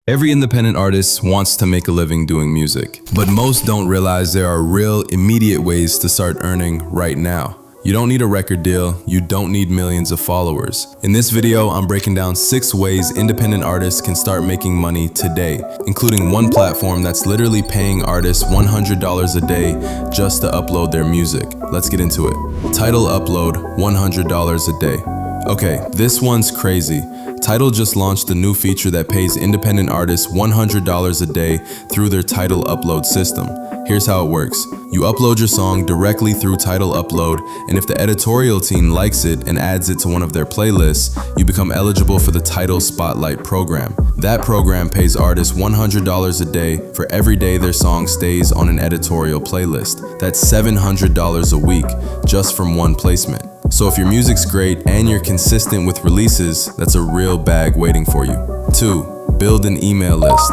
Every independent artist wants to make a living doing music, but most don't realize there are real, immediate ways to start earning right now. You don't need a record deal, you don't need millions of followers. In this video, I'm breaking down 6 ways independent artists can start making money today, including one platform that's literally paying artists $100 a day just to upload their music. Let's get into it. Title upload, $100 a day. Okay, this one's crazy. Tidal just launched a new feature that pays independent artists $100 a day through their Tidal upload system. Here's how it works. You upload your song directly through Tidal Upload, and if the editorial team likes it and adds it to one of their playlists, you become eligible for the Tidal Spotlight program. That program pays artists $100 a day for every day their song stays on an editorial playlist. That's $700 a week just from one placement. So if your music's great and you're consistent with releases, that's a real bag waiting for you. 2. Build an email list.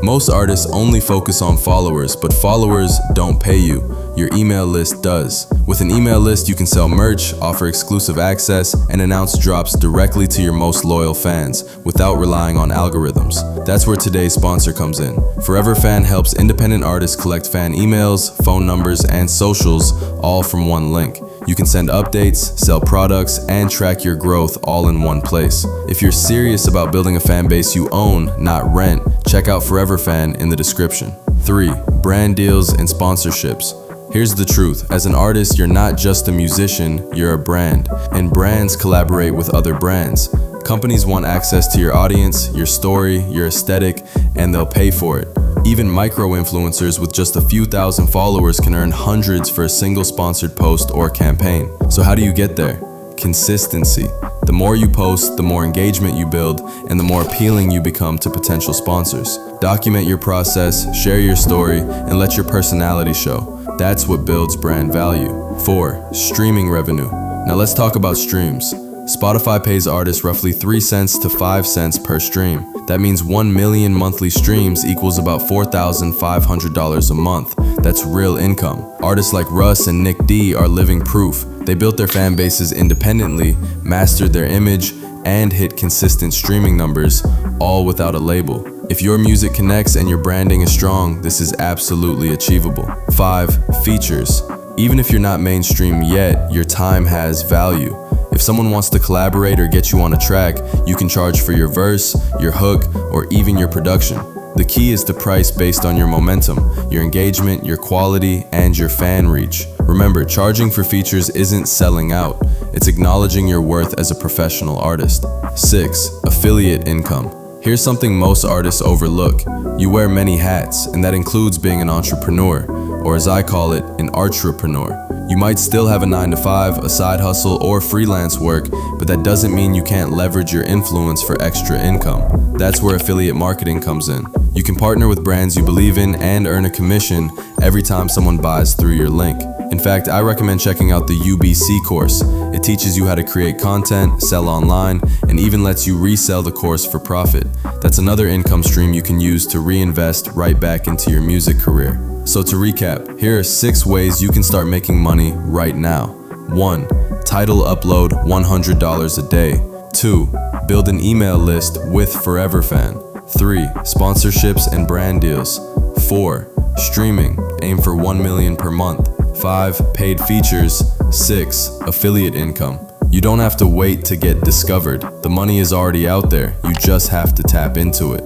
Most artists only focus on followers, but followers don't pay you. Your email list does. With an email list, you can sell merch, offer exclusive access, and announce drops directly to your most loyal fans without relying on algorithms. That's where today's sponsor comes in. ForeverFan helps independent artists collect fan emails, phone numbers, and socials all from one link. You can send updates, sell products, and track your growth all in one place. If you're serious about building a fan base you own, not rent, check out ForeverFan in the description. 3. Brand deals and sponsorships. Here's the truth. As an artist, you're not just a musician, you're a brand. And brands collaborate with other brands. Companies want access to your audience, your story, your aesthetic, and they'll pay for it. Even micro-influencers with just a few thousand followers can earn hundreds for a single sponsored post or campaign. So how do you get there? Consistency. The more you post, the more engagement you build, and the more appealing you become to potential sponsors. Document your process, share your story, and let your personality show. That's what builds brand value. 4. Streaming revenue. Now let's talk about streams. Spotify pays artists roughly 3 cents to 5 cents per stream. That means 1 million monthly streams equals about $4,500 a month. That's real income. Artists like Russ and Nick D are living proof. They built their fan bases independently, mastered their image, and hit consistent streaming numbers, all without a label. If your music connects and your branding is strong, this is absolutely achievable. 5. Features. Even if you're not mainstream yet, your time has value. If someone wants to collaborate or get you on a track, you can charge for your verse, your hook, or even your production. The key is to price based on your momentum, your engagement, your quality, and your fan reach. Remember, charging for features isn't selling out. It's acknowledging your worth as a professional artist. 6. Affiliate income. Here's something most artists overlook. You wear many hats, and that includes being an entrepreneur, or as I call it, an artrepreneur. You might still have a 9-to-5, a side hustle, or freelance work, but that doesn't mean you can't leverage your influence for extra income. That's where affiliate marketing comes in. You can partner with brands you believe in and earn a commission every time someone buys through your link. In fact, I recommend checking out the UBC course. It teaches you how to create content, sell online, and even lets you resell the course for profit. That's another income stream you can use to reinvest right back into your music career. So to recap, here are 6 ways you can start making money right now. 1. Tidal upload $100 a day. 2. Build an email list with ForeverFan. 3. Sponsorships and brand deals. 4. Streaming. Aim for 1 million per month. 5. Paid features. 6. Affiliate income. You don't have to wait to get discovered. The money is already out there. You just have to tap into it.